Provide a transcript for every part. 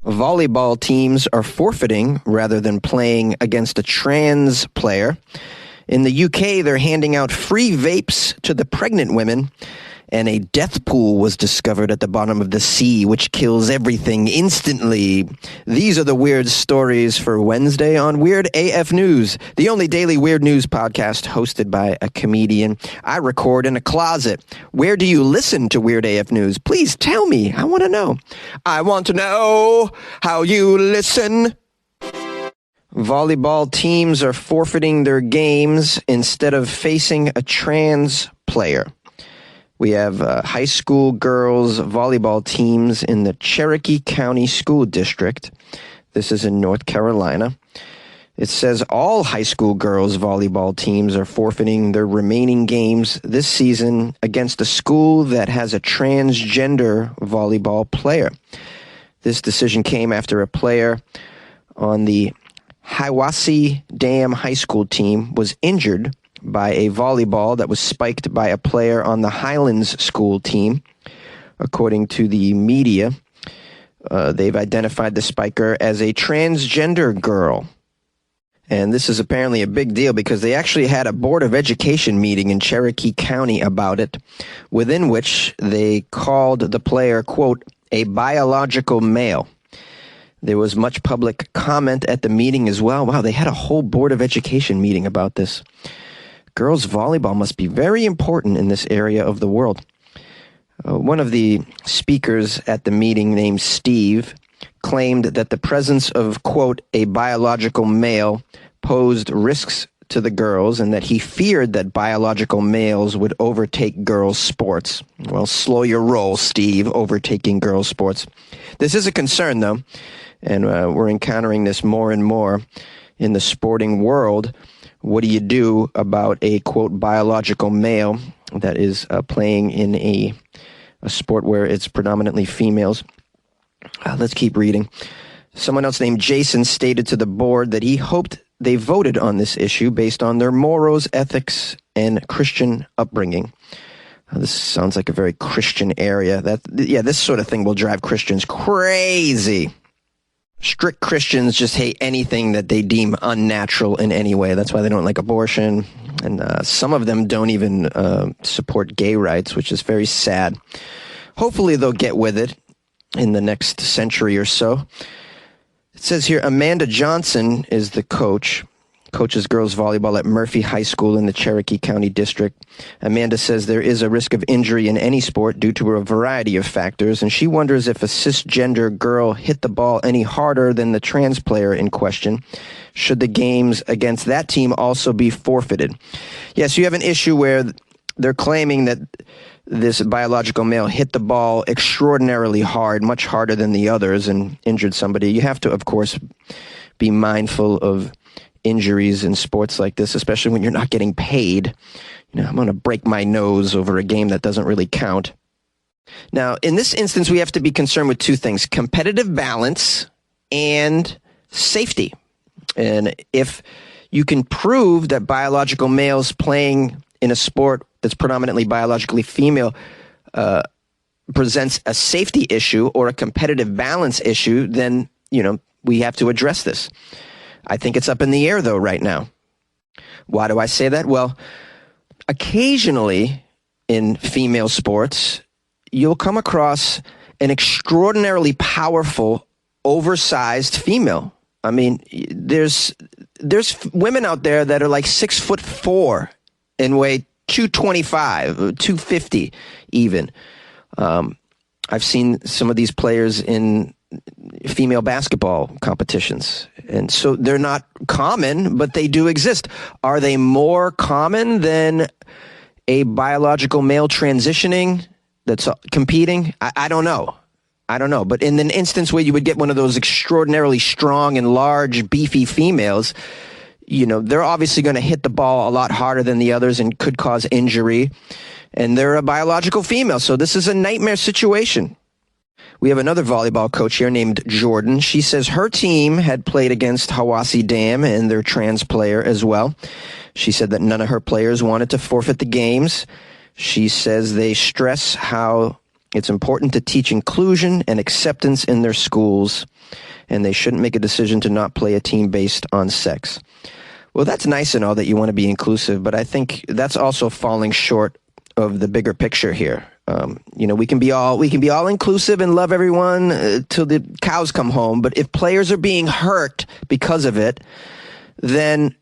Volleyball teams are forfeiting rather than playing against a trans player. In the UK, they're handing out free vapes to the pregnant women. And a death pool was discovered at the bottom of the sea, which kills everything instantly. These are the weird stories for Wednesday on Weird AF News, the only daily weird news podcast hosted by a comedian. I record in a closet. Where do you listen to Weird AF News? Please tell me. I want to know. I want to know how you listen. Volleyball teams are forfeiting their games instead of facing a trans player. We have high school girls volleyball teams in the Cherokee County School District. This is in North Carolina. It says all high school girls volleyball teams are forfeiting their remaining games this season against a school that has a transgender volleyball player. This decision came after a player on the Hiwassee Dam High School team was injured by a volleyball that was spiked by a player on the Highlands School team. According to the media, they've identified the spiker as a transgender girl. And this is apparently a big deal because they actually had a Board of Education meeting in Cherokee County about it, within which they called the player, quote, a biological male. There was much public comment at the meeting as well. Wow, they had a whole Board of Education meeting about this. Girls volleyball must be very important in this area of the world. One of the speakers at the meeting, named Steve, claimed that the presence of, quote, a biological male posed risks to the girls and that he feared that biological males would overtake girls' sports. Well, slow your roll, Steve, overtaking girls' sports. This is a concern, though, and we're encountering this more and more in the sporting world. What do you do about a, quote, biological male that is playing in a sport where it's predominantly females? Let's keep reading. Someone else named Jason stated to the board that he hoped they voted on this issue based on their morals, ethics, and Christian upbringing. This sounds like a very Christian area. This sort of thing will drive Christians crazy. Strict Christians just hate anything that they deem unnatural in any way. That's why they don't like abortion. And some of them don't even support gay rights, which is very sad. Hopefully they'll get with it in the next century or so. It says here, Amanda Johnson is the coaches girls volleyball at Murphy High School in the Cherokee County District. Amanda says there is a risk of injury in any sport due to a variety of factors, and she wonders if a cisgender girl hit the ball any harder than the trans player in question. Should the games against that team also be forfeited? Yes, you have an issue where they're claiming that this biological male hit the ball extraordinarily hard, much harder than the others, and injured somebody. You have to, of course, be mindful of injuries in sports like this, especially when you're not getting paid. You know, I'm going to break my nose over a game that doesn't really count. Now, in this instance, we have to be concerned with two things: competitive balance and safety. And if you can prove that biological males playing in a sport that's predominantly biologically female presents a safety issue or a competitive balance issue, then, you know, we have to address this. I think it's up in the air, though, right now. Why do I say that? Well, occasionally in female sports, you'll come across an extraordinarily powerful, oversized female. I mean, there's women out there that are like 6'4" and weigh 225, 250 even. I've seen some of these players in female basketball competitions. And so they're not common, but they do exist. Are they more common than a biological male transitioning that's competing? I don't know. But in an instance where you would get one of those extraordinarily strong and large, beefy females, you know, they're obviously going to hit the ball a lot harder than the others and could cause injury. And they're a biological female. So this is a nightmare situation. We have another volleyball coach here named Jordan. She says her team had played against Hiwassee Dam and their trans player as well. She said that none of her players wanted to forfeit the games. She says they stress how It's important to teach inclusion and acceptance in their schools, and they shouldn't make a decision to not play a team based on sex. Well, that's nice and all that you want to be inclusive, but I think that's also falling short of the bigger picture here. We can be all inclusive and love everyone till the cows come home, but if players are being hurt because of it, then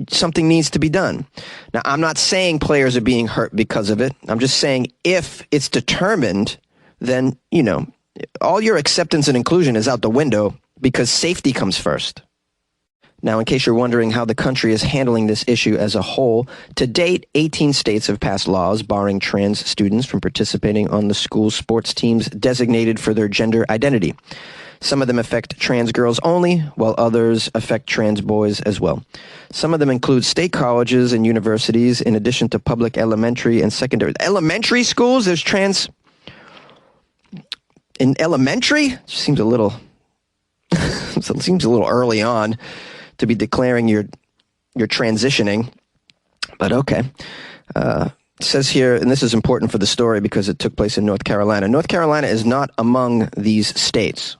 something needs to be done. Now, I'm not saying players are being hurt because of it. I'm just saying if it's determined, then, all your acceptance and inclusion is out the window because safety comes first. Now, in case you're wondering how the country is handling this issue as a whole, to date, 18 states have passed laws barring trans students from participating on the school sports teams designated for their gender identity. Some of them affect trans girls only, while others affect trans boys as well. Some of them include state colleges and universities, in addition to public elementary and secondary. Elementary schools, there's trans in elementary? Seems a little early on to be declaring you're transitioning, but okay. It says here, and this is important for the story because it took place in North Carolina. North Carolina is not among these states.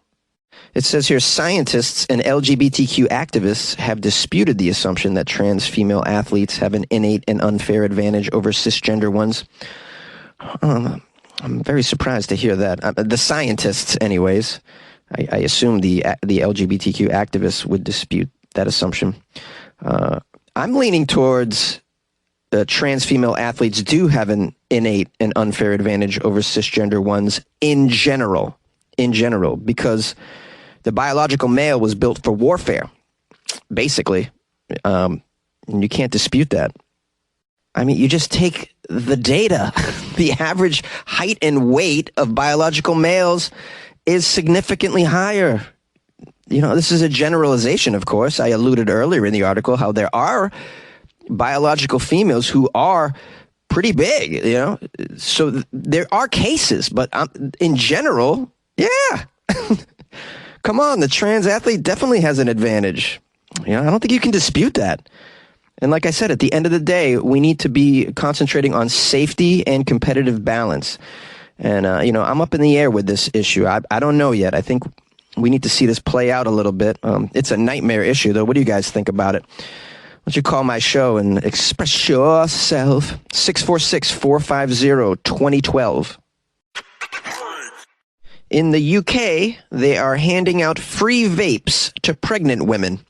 It says here, scientists and LGBTQ activists have disputed the assumption that trans female athletes have an innate and unfair advantage over cisgender ones. I'm very surprised to hear that. The scientists, anyways. I assume the LGBTQ activists would dispute that assumption. I'm leaning towards trans female athletes do have an innate and unfair advantage over cisgender ones in general, because the biological male was built for warfare, basically. And you can't dispute that. I mean, you just take the data. The average height and weight of biological males is significantly higher. This is a generalization, of course. I alluded earlier in the article how there are biological females who are pretty big, So there are cases, but in general, yeah. Come on, the trans athlete definitely has an advantage. I don't think you can dispute that. And like I said, at the end of the day, we need to be concentrating on safety and competitive balance. And, I'm up in the air with this issue. I don't know yet. I think we need to see this play out a little bit. It's a nightmare issue, though. What do you guys think about it? Why don't you call my show and express yourself? 646-450-2012. In the UK, they are handing out free vapes to pregnant women.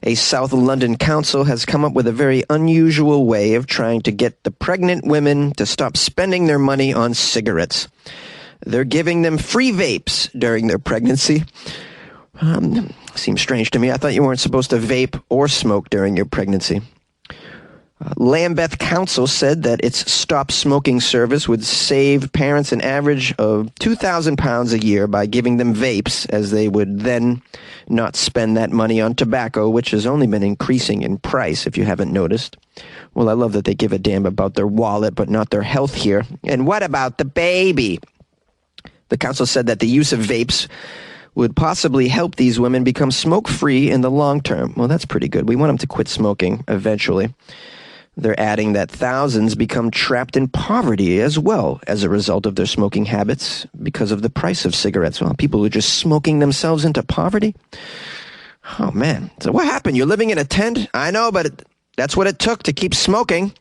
A South London council has come up with a very unusual way of trying to get the pregnant women to stop spending their money on cigarettes. They're giving them free vapes during their pregnancy. Seems strange to me. I thought you weren't supposed to vape or smoke during your pregnancy. Lambeth Council said that its Stop Smoking service would save parents an average of £2,000 a year by giving them vapes, as they would then not spend that money on tobacco, which has only been increasing in price, if you haven't noticed. Well, I love that they give a damn about their wallet, but not their health here. And what about the baby? The council said that the use of vapes would possibly help these women become smoke-free in the long term. Well, that's pretty good. We want them to quit smoking eventually. They're adding that thousands become trapped in poverty as well as a result of their smoking habits because of the price of cigarettes. Well, people are just smoking themselves into poverty. Oh, man. So what happened? You're living in a tent? I know, but that's what it took to keep smoking.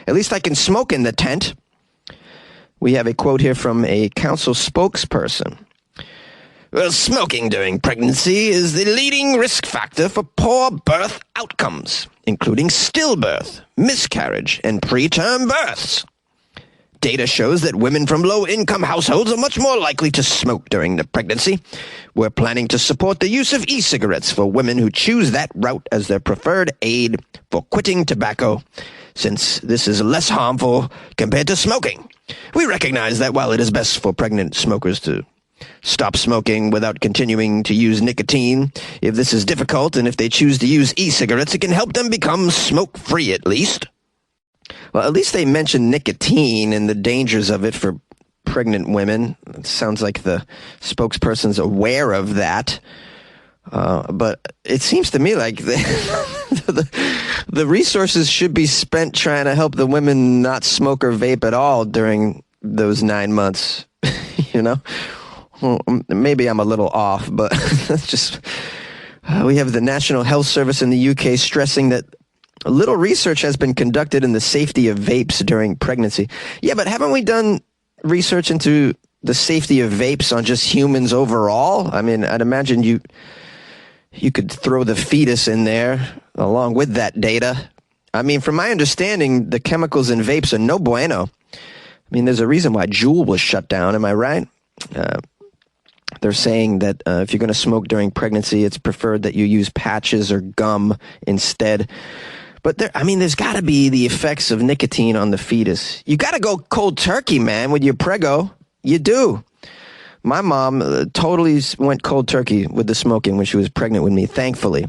At least I can smoke in the tent. We have a quote here from a council spokesperson. Well, smoking during pregnancy is the leading risk factor for poor birth outcomes, including stillbirth, miscarriage, and preterm births. Data shows that women from low-income households are much more likely to smoke during the pregnancy. We're planning to support the use of e-cigarettes for women who choose that route as their preferred aid for quitting tobacco, since this is less harmful compared to smoking. We recognize that while it is best for pregnant smokers to stop smoking without continuing to use nicotine, if this is difficult and if they choose to use e-cigarettes, it can help them become smoke-free at least. Well, at least they mentioned nicotine and the dangers of it for pregnant women. It sounds like the spokesperson's aware of that. But it seems to me like the resources should be spent trying to help the women not smoke or vape at all during those 9 months. You know? Well, maybe I'm a little off, but that's just... we have the National Health Service in the UK stressing that little research has been conducted in the safety of vapes during pregnancy. Yeah, but haven't we done research into the safety of vapes on just humans overall? I mean, I'd imagine you could throw the fetus in there along with that data. I mean, from my understanding, the chemicals in vapes are no bueno. I mean, there's a reason why Juul was shut down, am I right? They're saying that if you're going to smoke during pregnancy, it's preferred that you use patches or gum instead. But there's got to be the effects of nicotine on the fetus. You got to go cold turkey, man, with your prego. You do. My mom totally went cold turkey with the smoking when she was pregnant with me, thankfully.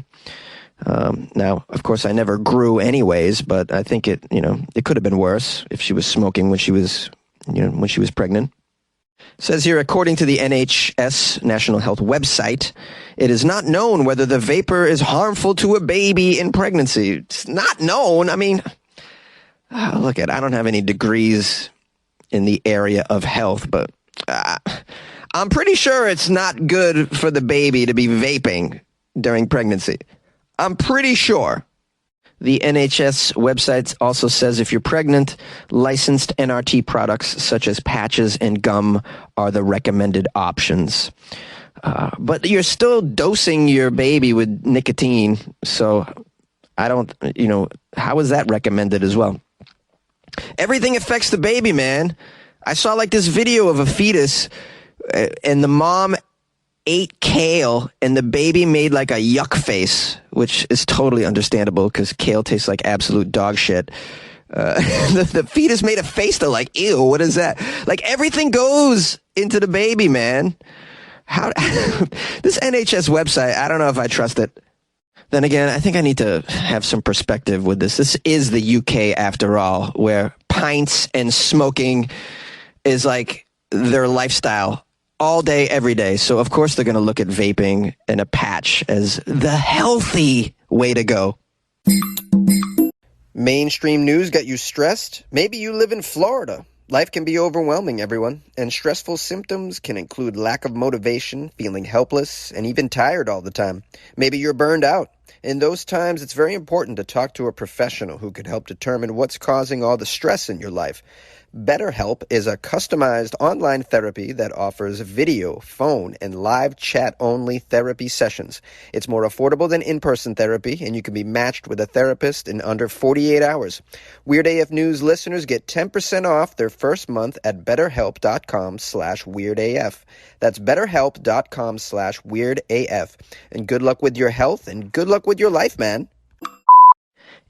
Now, of course, I never grew anyways, but I think it could have been worse if she was smoking when she was pregnant. It says here, according to the NHS National Health website, it is not known whether the vapor is harmful to a baby in pregnancy. It's not known. I mean, I don't have any degrees in the area of health, but I'm pretty sure it's not good for the baby to be vaping during pregnancy. I'm pretty sure. The NHS website also says if you're pregnant, licensed NRT products such as patches and gum are the recommended options. But you're still dosing your baby with nicotine, so how is that recommended as well? Everything affects the baby, man. I saw this video of a fetus, and the mom ate kale, and the baby made a yuck face, which is totally understandable because kale tastes like absolute dog shit. The fetus made a face to ew, what is that? Everything goes into the baby, man. How this NHS website, I don't know if I trust it. Then again, I think I need to have some perspective with this. This is the UK after all, where pints and smoking is their lifestyle. All day, every day. So, of course, they're going to look at vaping and a patch as the healthy way to go. Mainstream news got you stressed? Maybe you live in Florida. Life can be overwhelming, everyone, and stressful symptoms can include lack of motivation, feeling helpless, and even tired all the time. Maybe you're burned out. In those times, it's very important to talk to a professional who could help determine what's causing all the stress in your life. BetterHelp is a customized online therapy that offers video, phone, and live chat-only therapy sessions. It's more affordable than in-person therapy, and you can be matched with a therapist in under 48 hours. Weird AF News listeners get 10% off their first month at betterhelp.com/weirdaf. That's betterhelp.com/weirdaf. And good luck with your health, and good luck with your life, man.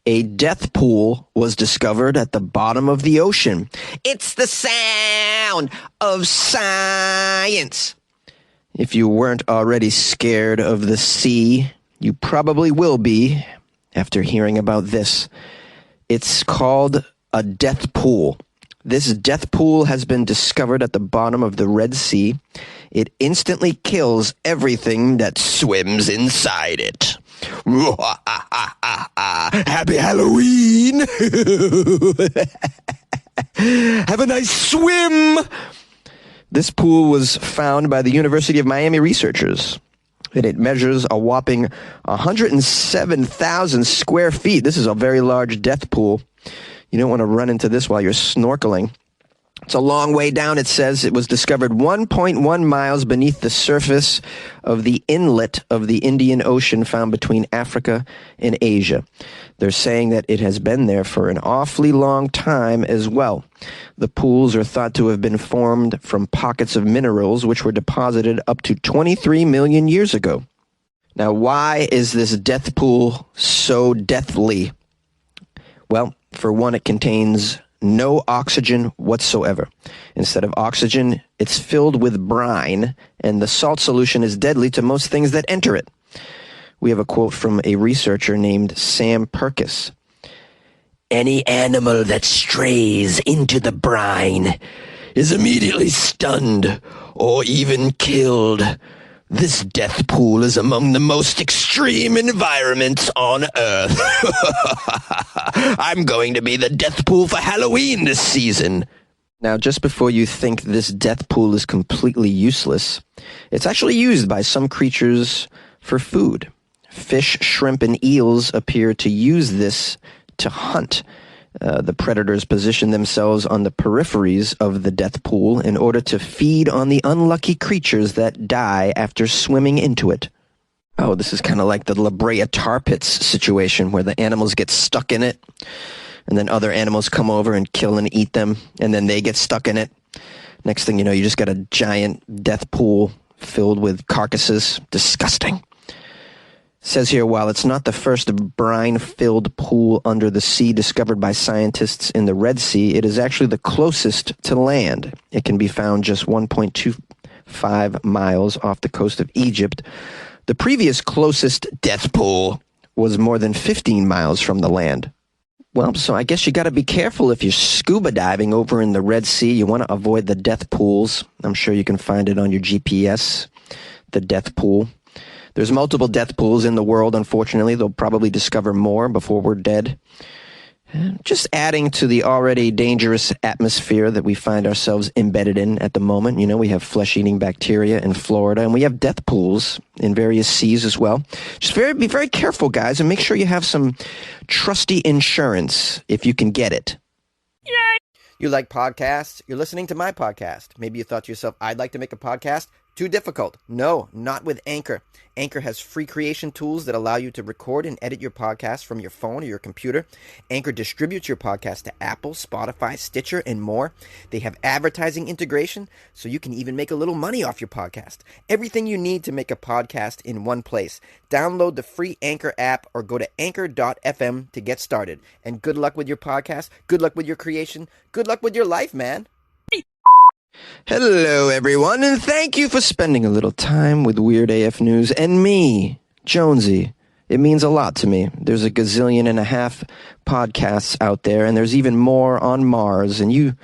A death pool was discovered at the bottom of the ocean. It's the sound of science. If you weren't already scared of the sea, you probably will be after hearing about this. It's called a death pool. This death pool has been discovered at the bottom of the Red Sea. It instantly kills everything that swims inside it. Happy Halloween! Have a nice swim! This pool was found by the University of Miami researchers, and it measures a whopping 107,000 square feet. This is a very large death pool. You don't want to run into this while you're snorkeling. It's a long way down, it says. It was discovered 1.1 miles beneath the surface of the inlet of the Indian Ocean found between Africa and Asia. They're saying that it has been there for an awfully long time as well. The pools are thought to have been formed from pockets of minerals which were deposited up to 23 million years ago. Now, why is this death pool so deathly? Well, for one, it contains no oxygen whatsoever. Instead of oxygen, it's filled with brine, and the salt solution is deadly to most things that enter it. We have a quote from a researcher named Sam Purkis. Any animal that strays into the brine is immediately stunned or even killed. This death pool is among the most extreme environments on Earth. I'm going to be the death pool for Halloween this season. Now, just before you think this death pool is completely useless, it's actually used by some creatures for food. Fish, shrimp, and eels appear to use this to hunt. The predators position themselves on the peripheries of the death pool in order to feed on the unlucky creatures that die after swimming into it. Oh, this is kind of like the La Brea tar pits situation where the animals get stuck in it, and then other animals come over and kill and eat them, and then they get stuck in it. Next thing you know, you just got a giant death pool filled with carcasses. Disgusting. Says here, while it's not the first brine-filled pool under the sea discovered by scientists in the Red Sea, it is actually the closest to land. It can be found just 1.25 miles off the coast of Egypt. The previous closest death pool was more than 15 miles from the land. Well, so I guess you got to be careful if you're scuba diving over in the Red Sea. You want to avoid the death pools. I'm sure you can find it on your GPS, the death pool. There's multiple death pools in the world, unfortunately. They'll probably discover more before we're dead. Just adding to the already dangerous atmosphere that we find ourselves embedded in at the moment. You know, we have flesh-eating bacteria in Florida, and we have death pools in various seas as well. Just be very careful, guys, and make sure you have some trusty insurance if you can get it. Yay! You like podcasts? You're listening to my podcast. Maybe you thought to yourself, I'd like to make a podcast. Too difficult. No, not with Anchor. Anchor has free creation tools that allow you to record and edit your podcast from your phone or your computer. Anchor distributes your podcast to Apple, Spotify, Stitcher, and more. They have advertising integration, so you can even make a little money off your podcast. Everything you need to make a podcast in one place. Download the free Anchor app or go to anchor.fm to get started. And good luck with your podcast. Good luck with your creation. Good luck with your life, man. Hello, everyone, and thank you for spending a little time with Weird AF News and me, Jonesy. It means a lot to me. There's a gazillion and a half podcasts out there, and there's even more on Mars, and you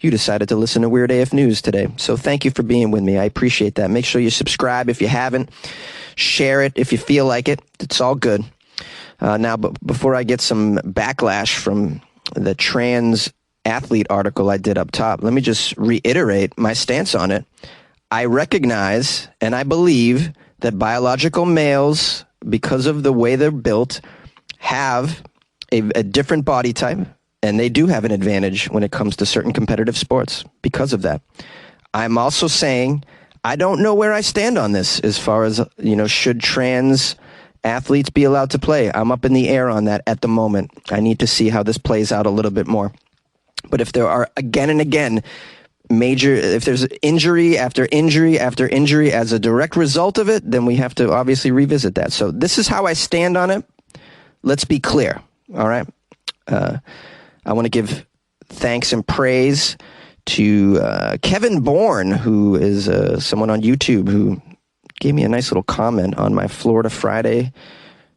decided to listen to Weird AF News today. So thank you for being with me. I appreciate that. Make sure you subscribe if you haven't. Share it if you feel like it. It's all good. Now, but before I get some backlash from the trans athlete article I did up top, let me just reiterate my stance on it. I recognize and I believe that biological males, because of the way they're built, have a different body type, and they do have an advantage when it comes to certain competitive sports because of that. I'm also saying I don't know where I stand on this as far as, should trans athletes be allowed to play. I'm up in the air on that at the moment. I need to see how this plays out a little bit more. But if there are again and again if there's injury after injury after injury as a direct result of it, then we have to obviously revisit that. So this is how I stand on it. Let's be clear. All right. I want to give thanks and praise to Kevin Bourne, who is someone on YouTube who gave me a nice little comment on my Florida Friday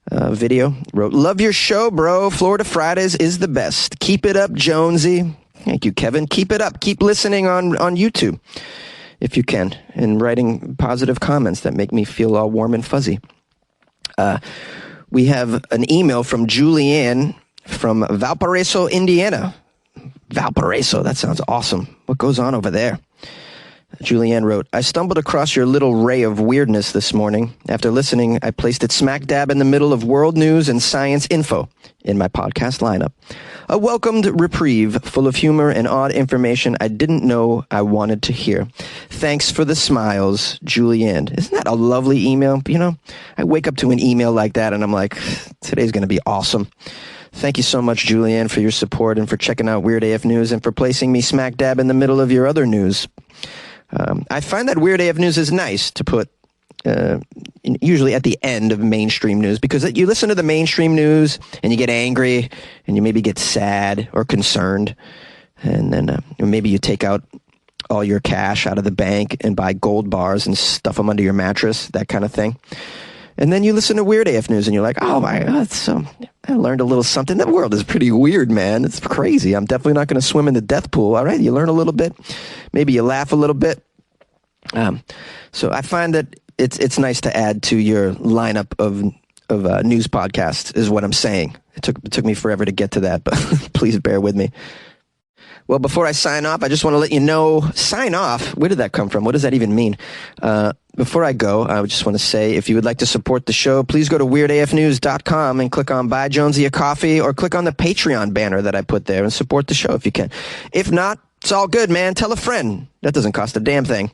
video. Wrote, "Love your show, bro. Florida Fridays is the best. Keep it up, Jonesy." Thank you, Kevin. Keep it up. Keep listening on YouTube if you can, and writing positive comments that make me feel all warm and fuzzy. We have an email from Julianne from Valparaiso, Indiana. Valparaiso, that sounds awesome. What goes on over there? Julianne wrote, "I stumbled across your little ray of weirdness this morning. After listening, I placed it smack dab in the middle of world news and science info in my podcast lineup. A welcomed reprieve full of humor and odd information I didn't know I wanted to hear. Thanks for the smiles, Julianne." Isn't that a lovely email? I wake up to an email like that and I'm like, today's going to be awesome. Thank you so much, Julianne, for your support and for checking out Weird AF News and for placing me smack dab in the middle of your other news. I find that Weird AF News is nice to put usually at the end of mainstream news, because you listen to the mainstream news and you get angry and you maybe get sad or concerned, and then maybe you take out all your cash out of the bank and buy gold bars and stuff them under your mattress, that kind of thing. And then you listen to Weird AF News and you're like, oh my God, I learned a little something. The world is pretty weird, man. It's crazy. I'm definitely not going to swim in the death pool. All right, you learn a little bit. Maybe you laugh a little bit. So I find that it's nice to add to your lineup of news podcasts, is what I'm saying. It took me forever to get to that, but please bear with me. Well, before I sign off, I just want to let you know, sign off? Where did that come from? What does that even mean? Before I go, I just want to say, if you would like to support the show, please go to weirdafnews.com and click on Buy Jonesy a Coffee, or click on the Patreon banner that I put there and support the show if you can. If not, it's all good, man. Tell a friend. That doesn't cost a damn thing.